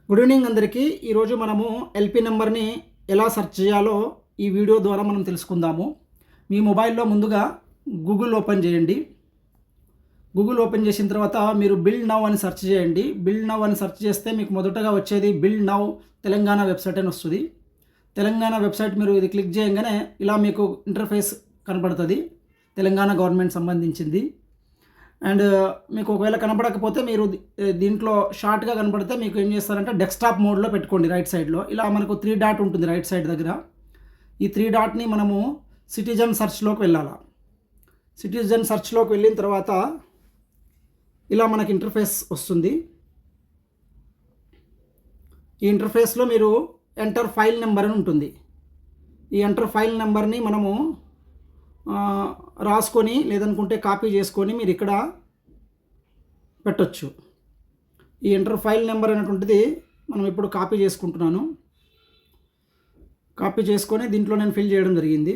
Good evening అందరికీ. ఈరోజు మనము ఎల్పి నెంబర్ని ఎలా సెర్చ్ చేయాలో ఈ వీడియో ద్వారా మనం తెలుసుకుందాము. మీ మొబైల్లో ముందుగా గూగుల్ ఓపెన్ చేయండి. గూగుల్ ఓపెన్ చేసిన తర్వాత మీరు బిల్డ్ నౌ అని సెర్చ్ చేయండి. బిల్డ్ నౌ అని సెర్చ్ చేస్తే మీకు మొదటగా వచ్చేది బిల్డ్ నౌ తెలంగాణ వెబ్సైట్ అని వస్తుంది. తెలంగాణ వెబ్సైట్ మీరు ఇది క్లిక్ చేయగానే ఇలా మీకు ఇంటర్ఫేస్ కనబడుతుంది. తెలంగాణ గవర్నమెంట్ సంబంధించింది. అండ్ మీకు ఒకవేళ కనపడకపోతే మీరు దీంట్లో షార్ట్గా కనపడితే మీకు ఏం చేస్తారంటే డెస్క్టాప్ మోడ్లో పెట్టుకోండి. రైట్ సైడ్లో ఇలా మనకు 3 డాట్ ఉంటుంది రైట్ సైడ్ దగ్గర. ఈ 3 డాట్ని మనము సిటిజన్ సెర్చ్లోకి వెళ్ళాలి. సిటిజన్ సెర్చ్లోకి వెళ్ళిన తర్వాత ఇలా మనకి ఇంటర్ఫేస్ వస్తుంది. ఈ ఇంటర్ఫేస్లో మీరు ఎంటర్ ఫైల్ నెంబర్ అని ఉంటుంది. ఈ ఎంటర్ ఫైల్ నెంబర్ని మనము రాసుకొని లేదనుకుంటే కాపీ చేసుకొని మీరు ఇక్కడ పెట్టొచ్చు. ఈ ఎంటర్ ఫైల్ నెంబర్ అనేటువంటిది మనం ఇప్పుడు కాపీ చేసుకుంటున్నాను. కాపీ చేసుకొని దీంట్లో నేను ఫిల్ చేయడం జరిగింది.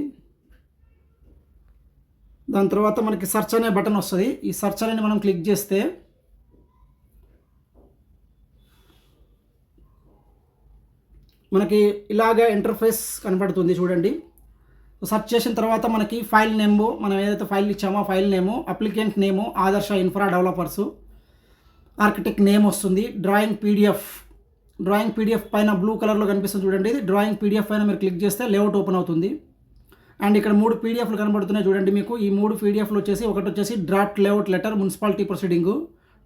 దాని తర్వాత మనకి సెర్చ్ అనే బటన్ వస్తుంది. ఈ సెర్చ్ అనేది మనం క్లిక్ చేస్తే మనకి ఇలాగా ఇంటర్ఫేస్ కనబడుతుంది చూడండి. సెర్చ్ చేసిన తర్వాత మనకి ఫైల్ నేము, మనం ఏదైతే ఫైల్ ఇచ్చామో ఫైల్ నేము, అప్లికెంట్ నేము ఆదర్శ ఇన్ఫ్రా డెవలపర్సు, ఆర్కిటెక్ట్ నేమ్ వస్తుంది. డ్రాయింగ్ పీడిఎఫ్ పైన బ్లూ కలర్లో కనిపిస్తుంది చూడండి. ఇది డ్రాయింగ్ పీడిఎఫ్ పైన మీరు క్లిక్ చేస్తే లేఅవుట్ ఓపెన్ అవుతుంది. అండ్ ఇక్కడ 3 పీడిఎఫ్లు కనబడుతున్నాయి చూడండి మీకు. ఈ 3 పీడిఎఫ్లు వచ్చేసి ఒకటి వచ్చేసి draft layout letter municipality proceeding,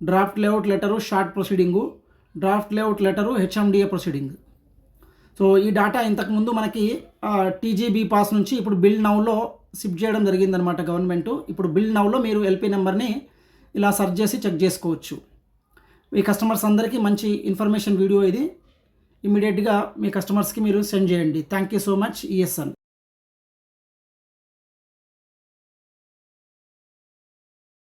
draft layout letter short proceeding, draft layout letter HMDA proceeding. So ఈ డేటా ఇంతకుముందు మనకి టీజీబీ పాస్ నుంచి ఇప్పుడు బిల్డ్ నౌలో షిఫ్ట్ చేయడం జరిగిందనమాట గవర్నమెంట్. ఇప్పుడు బిల్డ్ నౌలో మీరు ఎల్పి నెంబర్ని ఇలా సెర్చ్ చేసి చెక్ చేసుకోవచ్చు. మీ కస్టమర్స్ అందరికీ మంచి ఇన్ఫర్మేషన్ వీడియో ఇది. ఇమీడియట్గా మీ కస్టమర్స్కి మీరు సెండ్ చేయండి. Thank you so much. ఈఎస్ఎన్.